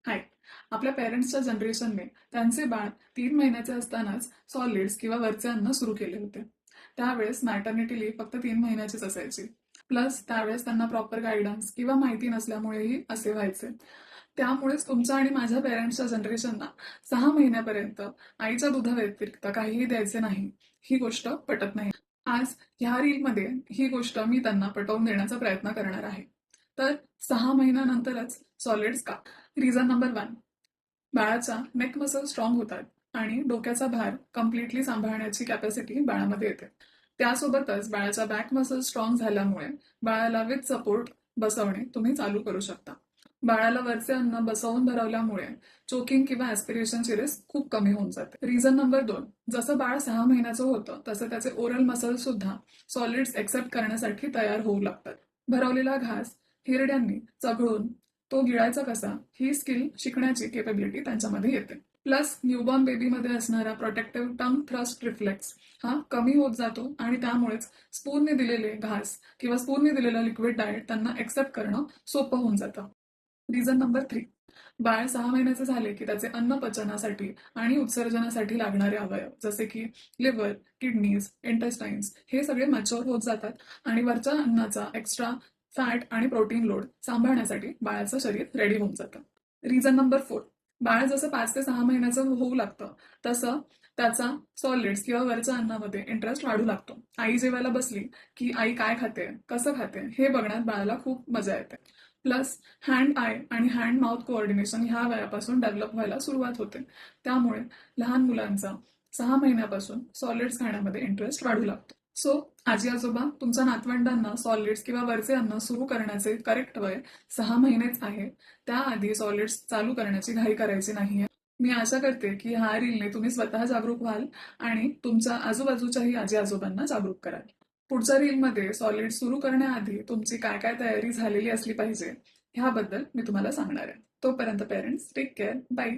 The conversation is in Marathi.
हाय. आपल्या पेरेंट्सच्या जनरेशनने त्यांचे बाळ 3 महिन्याचे असतानाच सॉलिड्स किंवा वरचे अन्न सुरू केले होते. त्यावेळेस मॅटर्निटी लीव्ह फक्त 3 महिन्याचीच असायची. प्लस त्यावेळेस त्यांना प्रॉपर गायडन्स किंवा माहिती नसल्यामुळेही असे व्हायचे. त्यामुळेच तुमच्या आणि माझ्या पेरेंट्सच्या जनरेशनला 6 महिन्यापर्यंत आईच्या दुधाव्यतिरिक्त काहीही द्यायचे नाही. ही गोष्ट पटत नाही. आज ह्या रीलमध्ये ही गोष्ट मी त्यांना पटवून देण्याचा प्रयत्न करणार आहे. तर 6 महिन्यानंतरच सॉलिड्स का? Reason number 1. बाळाच्या नेक मसल स्ट्रॉंग होतात आणि डोक्याचा भार कम्प्लिटली सांभाळण्याची कॅपॅसिटी बाळामध्ये येते. त्यासोबतच बाळाच्या बॅक मसल स्ट्रॉंग झाल्यामुळे बाळाला विथ सपोर्ट बसवणे तुम्ही चालू करू शकता. बाळाला वरचे अन्न बसवून भरवल्यामुळे चोकिंग किंवा ॲस्पिरेशनची रिस्क खूप कमी होऊन जाते. Reason number 2. जसं बाळ 6 महिन्याचं होतं तसं त्याचे ओरल मसल सुद्धा सॉलिड्स एक्सेप्ट करण्यासाठी तयार होऊ लागतात. भरवलेला घास हिरड्यांनी चघळून तो गिळायचा कसा ही स्किल शिकण्याची केपेबिलिटी त्यांच्यामध्ये येते. प्लस न्यूबॉर्न बेबीमध्ये असणारा प्रोटेक्टिव्ह टंग थ्रस्ट रिफ्लेक्स हा कमी होत जातो आणि त्यामुळेच स्पूनने दिलेले घास किंवा स्पूनने दिलेलं लिक्विड डाएट त्यांना एक्सेप्ट करणं सोपं होऊन जातं. Reason number 3. बाळ 6 महिन्याचे झाले की त्याचे अन्न पचनासाठी आणि उत्सर्जनासाठी लागणारे अवयव जसे की लिव्हर, किडनीज, इंटेस्टाईन्स हे सगळे मॅच्युअर होत जातात आणि वरच्या अन्नाचा एक्स्ट्रा फॅट आणि प्रोटीन लोड सांभाळण्यासाठी बाळाचं शरीर रेडी होऊन जातं. Reason number 4. बाळ जसं 5 ते 6 महिन्याचं होऊ लागतं तसं त्याचा सॉलिड्स किंवा वरच्या अन्नामध्ये इंटरेस्ट वाढू लागतो. आई जेवायला बसली की आई काय खाते, कसं खाते हे बघण्यात बाळाला खूप मजा येते. प्लस हँड आय आणि हँड माउथ कोऑर्डिनेशन ह्या वयापासून डेव्हलप व्हायला सुरुवात होते. त्यामुळे लहान मुलांचा 6 महिन्यापासून सॉलिड्स खाण्यामध्ये इंटरेस्ट वाढू लागतो. सो आजी आजोबा तुमच्या नातवंडांना सॉलिड्स किंवा वरचे अन्न सुरू करण्याचे करेक्ट वय 6 महिनेच आहे. त्याआधी सॉलिड्स चालू करण्याची घाई करायची नाहीये. मी आशा करते की ह्या रीलने तुम्ही स्वतः जागरूक व्हाल आणि तुमच्या आजूबाजूच्याही आजी आजोबांना जागरूक कराल. पुढच्या रीलमध्ये सॉलिड सुरू करण्याआधी तुमची काय काय तयारी झालेली असली पाहिजे ह्याबद्दल मी तुम्हाला सांगणार आहे. तोपर्यंत पेरेंट्स टेक केअर. बाय.